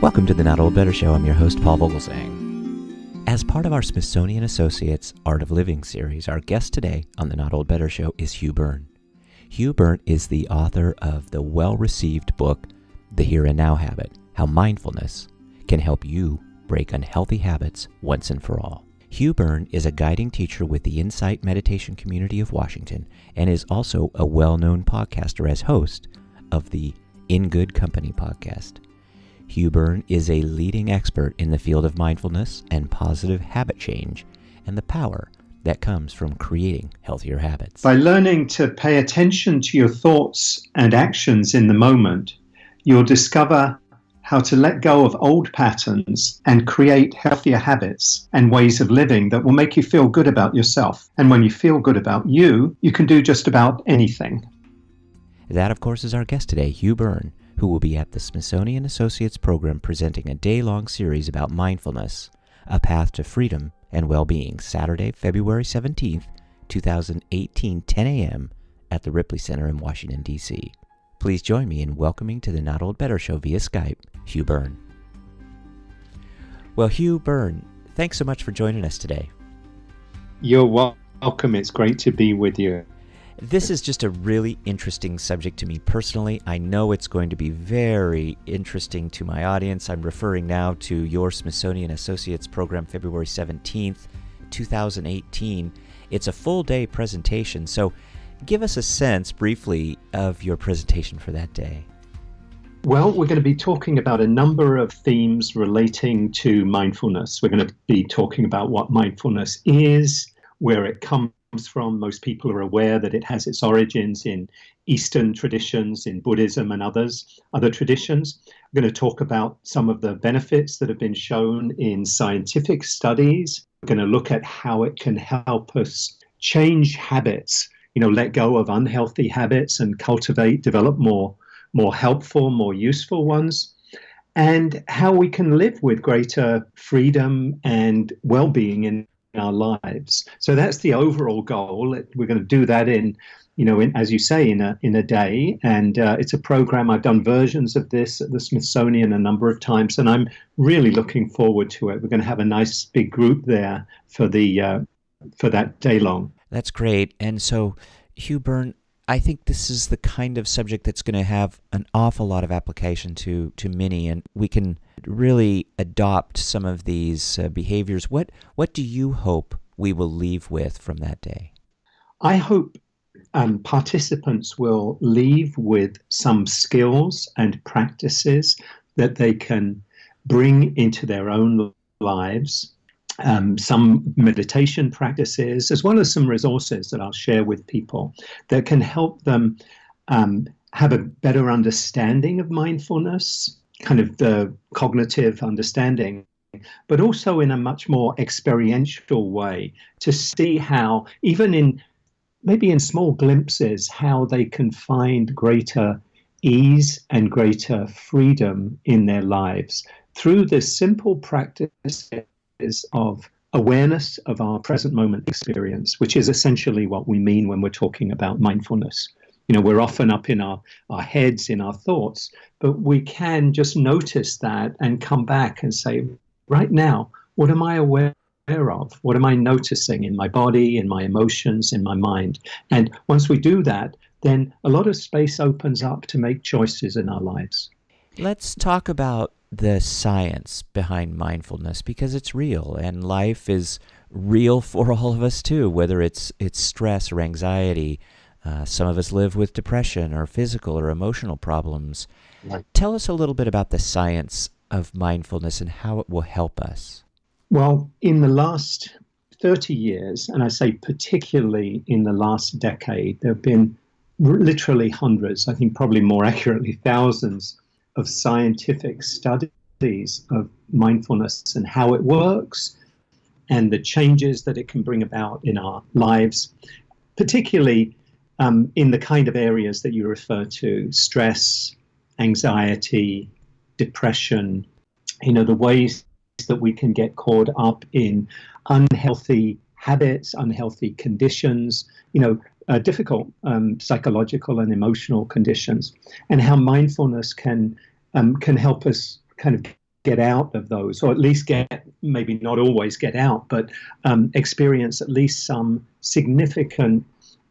Welcome to the Not Old Better Show. I'm your host, Paul Vogelsang. As part of our Smithsonian Associates Art of Living series, our guest today on the Not Old Better Show is Hugh Byrne. Hugh Byrne is the author of the well-received book, The Here and Now Habit, How Mindfulness Can Help You Break Unhealthy Habits Once and For All. Hugh Byrne is a guiding teacher with the Insight Meditation Community of Washington and is also a well-known podcaster as host of the In Good Company podcast. Hugh Byrne is a leading expert in the field of mindfulness and positive habit change and the power that comes from creating healthier habits. By learning to pay attention to your thoughts and actions in the moment, you'll discover how to let go of old patterns and create healthier habits and ways of living that will make you feel good about yourself. And when you feel good about you, you can do just about anything. That, of course, is our guest today, Hugh Byrne, who will be at the Smithsonian Associates program presenting a day-long series about mindfulness, a path to freedom and well-being, Saturday, February 17th, 2018, 10 a.m. at the Ripley Center in Washington, D.C. Please join me in welcoming to the Not Old Better Show via Skype, Hugh Byrne. Well, Hugh Byrne, thanks so much for joining us today. You're welcome. It's great to be with you. This is just a really interesting subject to me personally. I know it's going to be very interesting to my audience. I'm referring now to your Smithsonian Associates program, February 17th, 2018. It's a full-day presentation, so give us a sense briefly of your presentation for that day. Well, we're going to be talking about a number of themes relating to mindfulness. We're going to be talking about what mindfulness is, where it comes from. Most people are aware that it has its origins in Eastern traditions, in Buddhism and other traditions. We're going to talk about some of the benefits that have been shown in scientific studies. We're going to look at how it can help us change habits, let go of unhealthy habits and develop more helpful, more useful ones, and how we can live with greater freedom and well-being in our lives. So that's the overall goal. We're going to do that in as you say, in a day. And it's a program. I've done versions of this at the Smithsonian a number of times, and I'm really looking forward to it. We're going to have a nice big group there for that day long. That's great. And so, Hugh Byrne, I think this is the kind of subject that's going to have an awful lot of application to many, and we can really adopt some of these behaviors. What do you hope we will leave with from that day? I hope participants will leave with some skills and practices that they can bring into their own lives. Some meditation practices, as well as some resources that I'll share with people that can help them have a better understanding of mindfulness, kind of the cognitive understanding, but also in a much more experiential way to see how, even maybe in small glimpses, how they can find greater ease and greater freedom in their lives through the simple practice of awareness of our present moment experience, which is essentially what we mean when we're talking about mindfulness. We're often up in our heads, in our thoughts, but we can just notice that and come back and say, right now, what am I aware of? What am I noticing in my body, in my emotions, in my mind? And once we do that, then a lot of space opens up to make choices in our lives. Let's talk about the science behind mindfulness, because it's real, and life is real for all of us too, whether it's stress or anxiety. Some of us live with depression or physical or emotional problems. Right. Tell us a little bit about the science of mindfulness and how it will help us. Well, in the last 30 years, and I say particularly in the last decade, there have been literally hundreds, I think probably more accurately thousands, of scientific studies of mindfulness and how it works and the changes that it can bring about in our lives, particularly in the kind of areas that you refer to: stress, anxiety, depression, the ways that we can get caught up in unhealthy habits, unhealthy conditions, difficult psychological and emotional conditions, and how mindfulness can help us kind of get out of those, or at least get, maybe not always get out, but experience at least some significant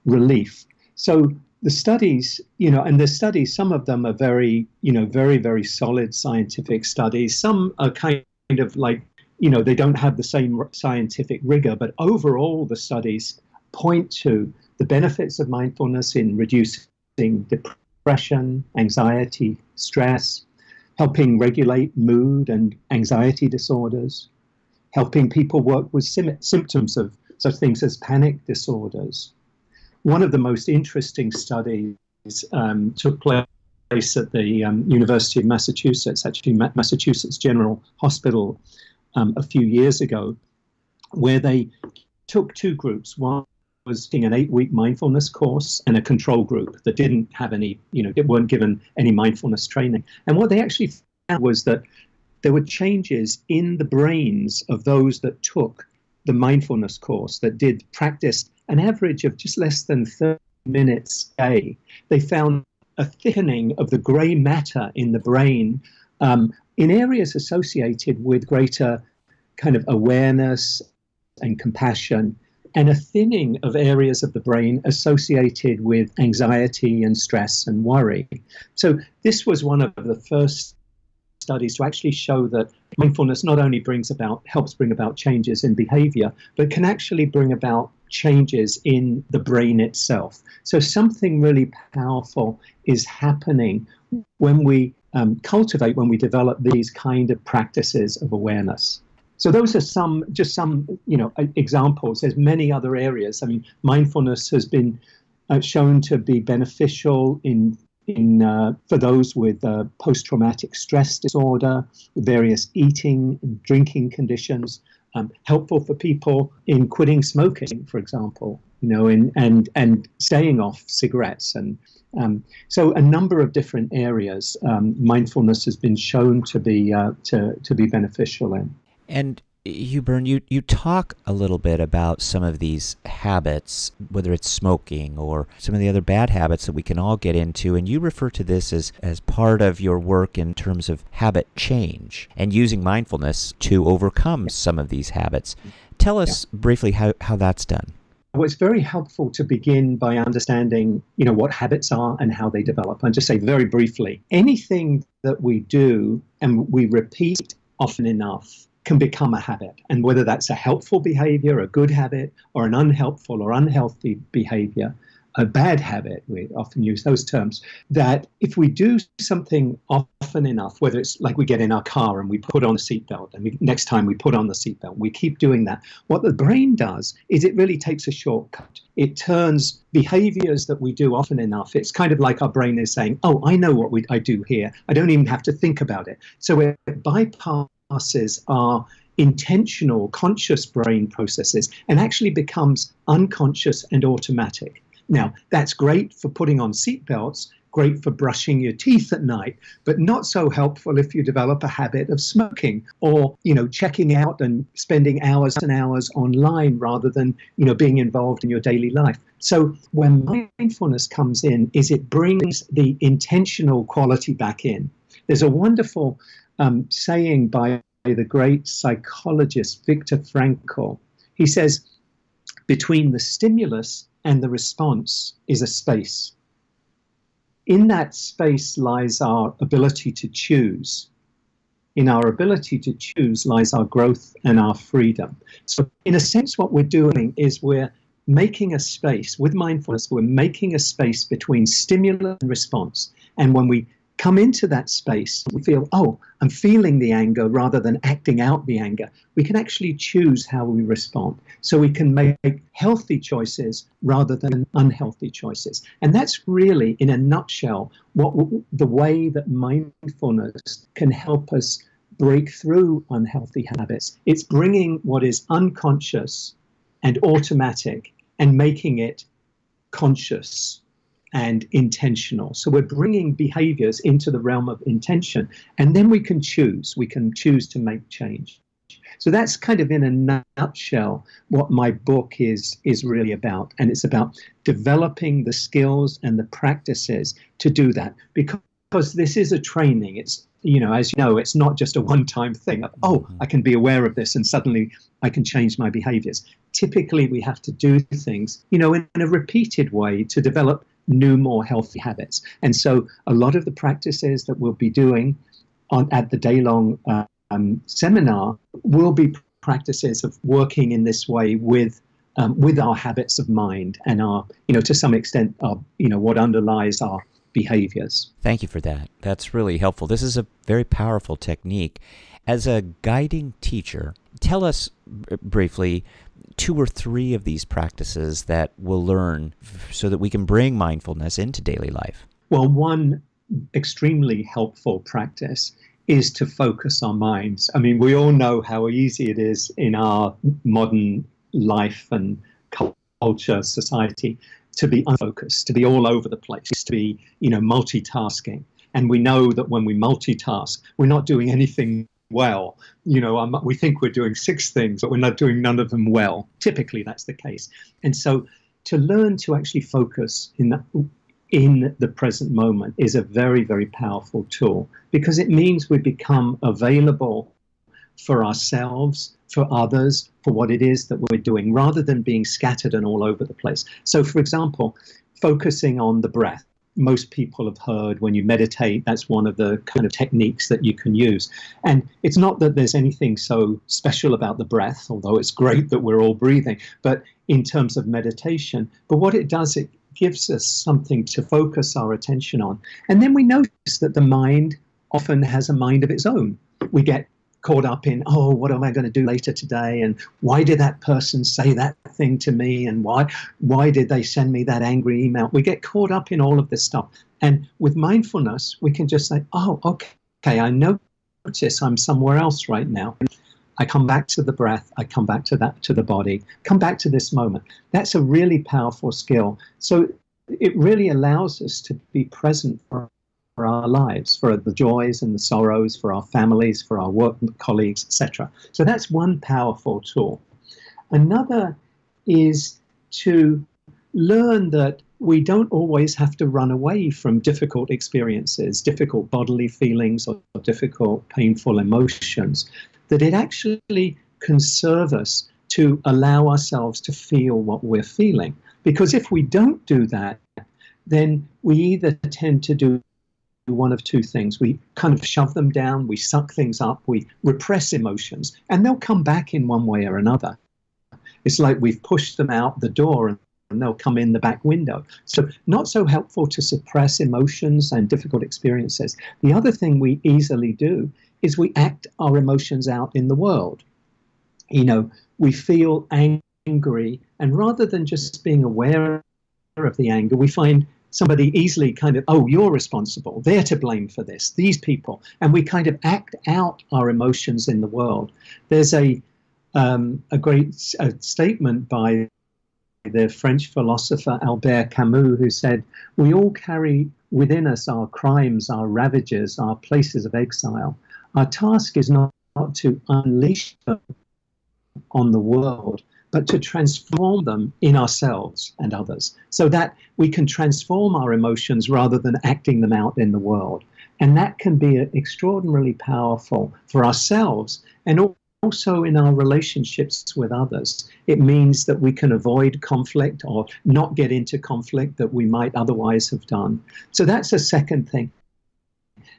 relief. So the studies, and the studies, some of them are very, very, very solid scientific studies. Some are kind of like, they don't have the same scientific rigor, but overall the studies point to the benefits of mindfulness in reducing depression, anxiety, stress, helping regulate mood and anxiety disorders, helping people work with symptoms of such things as panic disorders. One of the most interesting studies took place at the University of Massachusetts, actually Massachusetts General Hospital, a few years ago, where they took two groups. One was taking an 8-week mindfulness course and a control group that didn't have any, it weren't given any mindfulness training. And what they actually found was that there were changes in the brains of those that took the mindfulness course, that did practice an average of just less than 30 minutes a day. They found a thickening of the gray matter in the brain in areas associated with greater kind of awareness and compassion, and a thinning of areas of the brain associated with anxiety and stress and worry. So this was one of the first studies to actually show that mindfulness not only helps bring about changes in behavior, but can actually bring about changes in the brain itself. So something really powerful is happening when we when we develop these kind of practices of awareness. So those are some examples. There's many other areas. I mean, mindfulness has been shown to be beneficial for those with post-traumatic stress disorder, various eating and drinking conditions, helpful for people in quitting smoking, for example, and staying off cigarettes. And so a number of different areas mindfulness has been shown to be beneficial in. And Hugh Byrne, you talk a little bit about some of these habits, whether it's smoking or some of the other bad habits that we can all get into, and you refer to this as part of your work in terms of habit change and using mindfulness to overcome some of these habits. Tell us briefly how that's done. Well, it's very helpful to begin by understanding, what habits are and how they develop. And just say very briefly, anything that we do and we repeat often enough can become a habit. And whether that's a helpful behavior, a good habit, or an unhelpful or unhealthy behavior, a bad habit, we often use those terms, that if we do something often enough, whether it's like we get in our car and we put on a seatbelt, and next time we put on the seatbelt, we keep doing that. What the brain does is it really takes a shortcut. It turns behaviors that we do often enough, it's kind of like our brain is saying, oh, I know what I do here. I don't even have to think about it. So it bypasses our intentional, conscious brain processes and actually becomes unconscious and automatic. Now, that's great for putting on seatbelts, great for brushing your teeth at night, but not so helpful if you develop a habit of smoking or, checking out and spending hours and hours online rather than, being involved in your daily life. So when mindfulness comes in, it brings the intentional quality back in. There's a wonderful saying by the great psychologist Viktor Frankl. He says, between the stimulus and the response is a space. In that space lies our ability to choose. In our ability to choose lies our growth and our freedom. So in a sense, what we're doing is we're making a space. With mindfulness, we're making a space between stimulus and response. And when we come into that space, we feel, oh, I'm feeling the anger rather than acting out the anger. We can actually choose how we respond. So we can make healthy choices rather than unhealthy choices. And that's really, in a nutshell, the way that mindfulness can help us break through unhealthy habits. It's bringing what is unconscious and automatic and making it conscious and intentional. So we're bringing behaviors into the realm of intention, and then we can choose. We can choose to make change. So that's kind of in a nutshell what my book is really about. And it's about developing the skills and the practices to do that. Because because this is a training. It's, as you know, it's not just a one-time thing. Oh, I can be aware of this and suddenly I can change my behaviors. Typically, we have to do things, in a repeated way to develop new, more healthy habits. And so a lot of the practices that we'll be doing at the day-long seminar will be practices of working in this way with our habits of mind and our, to some extent, our, what underlies our behaviors. Thank you for that. That's really helpful. This is a very powerful technique. As a guiding teacher, tell us briefly 2 or 3 of these practices that we'll learn so that we can bring mindfulness into daily life. Well, one extremely helpful practice is to focus our minds. I mean, we all know how easy it is in our modern life and culture, society, to be unfocused, to be all over the place, to be, multitasking. And we know that when we multitask, we're not doing anything well. We think we're doing 6 things, but we're not doing none of them well. Typically, that's the case. And so to learn to actually focus in the present moment is a very, very powerful tool, because it means we become available for ourselves, for others, for what it is that we're doing, rather than being scattered and all over the place. So, for example, focusing on the breath. Most people have heard when you meditate, that's one of the kind of techniques that you can use. And it's not that there's anything so special about the breath, although it's great that we're all breathing, but in terms of meditation. But what it does, it gives us something to focus our attention on. And then we notice that the mind often has a mind of its own. We get caught up in, what am I going to do later today? And why did that person say that thing to me? And why did they send me that angry email? We get caught up in all of this stuff. And with mindfulness, we can just say, okay, I notice I'm somewhere else right now. I come back to the breath. I come back to the body, come back to this moment. That's a really powerful skill. So it really allows us to be present for our lives, for the joys and the sorrows, for our families, for our work colleagues, etc. So that's one powerful tool. Another is to learn that we don't always have to run away from difficult experiences, difficult bodily feelings, or difficult, painful emotions, that it actually can serve us to allow ourselves to feel what we're feeling. Because if we don't do that, then we either tend to do one of 2 things. We kind of shove them down, we suck things up, we repress emotions, and they'll come back in one way or another. It's like we've pushed them out the door and they'll come in the back window. So not so helpful to suppress emotions and difficult experiences. The other thing we easily do is we act our emotions out in the world. We feel angry, and rather than just being aware of the anger, we find somebody easily kind of, you're responsible, they're to blame for this, these people. And we kind of act out our emotions in the world. There's a great statement by the French philosopher Albert Camus, who said, we all carry within us our crimes, our ravages, our places of exile. Our task is not to unleash them on the world, but to transform them in ourselves and others, so that we can transform our emotions rather than acting them out in the world. And that can be extraordinarily powerful for ourselves and also in our relationships with others. It means that we can avoid conflict or not get into conflict that we might otherwise have done. So that's a second thing.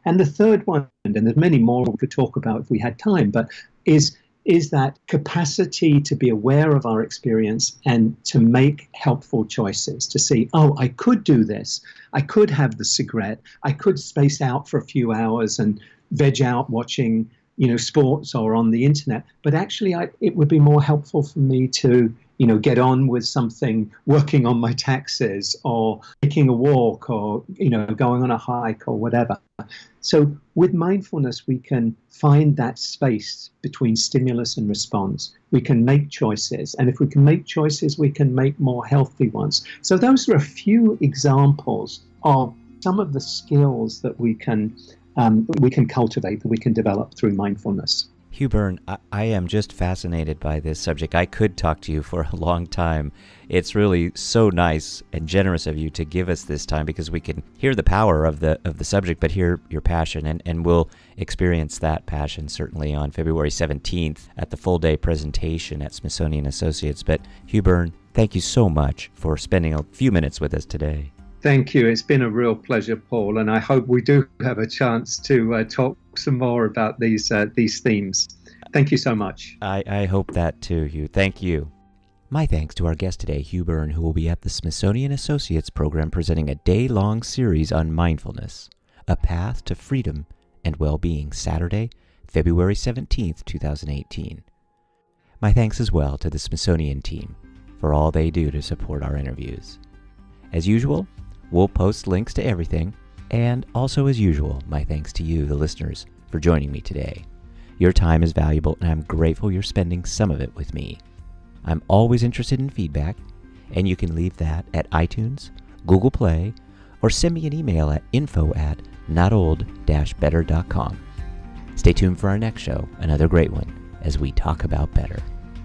And the third one, and there's many more we could talk about if we had time, but is that capacity to be aware of our experience and to make helpful choices, to see, I could do this. I could have the cigarette. I could space out for a few hours and veg out watching, sports or on the internet. But actually, it would be more helpful for me to, get on with something, working on my taxes or taking a walk or, going on a hike or whatever. So with mindfulness, we can find that space between stimulus and response. We can make choices. And if we can make choices, we can make more healthy ones. So those are a few examples of some of the skills that we can cultivate, that we can develop through mindfulness. Hugh Byrne, I am just fascinated by this subject. I could talk to you for a long time. It's really so nice and generous of you to give us this time because we can hear the power of the subject, but hear your passion, and we'll experience that passion certainly on February 17th at the full-day presentation at Smithsonian Associates. But Hugh Byrne, thank you so much for spending a few minutes with us today. Thank you. It's been a real pleasure, Paul, and I hope we do have a chance to talk some more about these themes. Thank you so much. I hope that too, Hugh. Thank you. My thanks to our guest today, Hugh Byrne, who will be at the Smithsonian Associates program presenting a day-long series on mindfulness, A Path to Freedom and Well-Being, Saturday, February 17th, 2018. My thanks as well to the Smithsonian team for all they do to support our interviews. As usual, we'll post links to everything, and also as usual, my thanks to you, the listeners, for joining me today. Your time is valuable, and I'm grateful you're spending some of it with me. I'm always interested in feedback, and you can leave that at iTunes, Google Play, or send me an email at info@notold-better.com. Stay tuned for our next show, another great one, as we talk about better.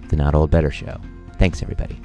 The Not Old Better Show. Thanks, everybody.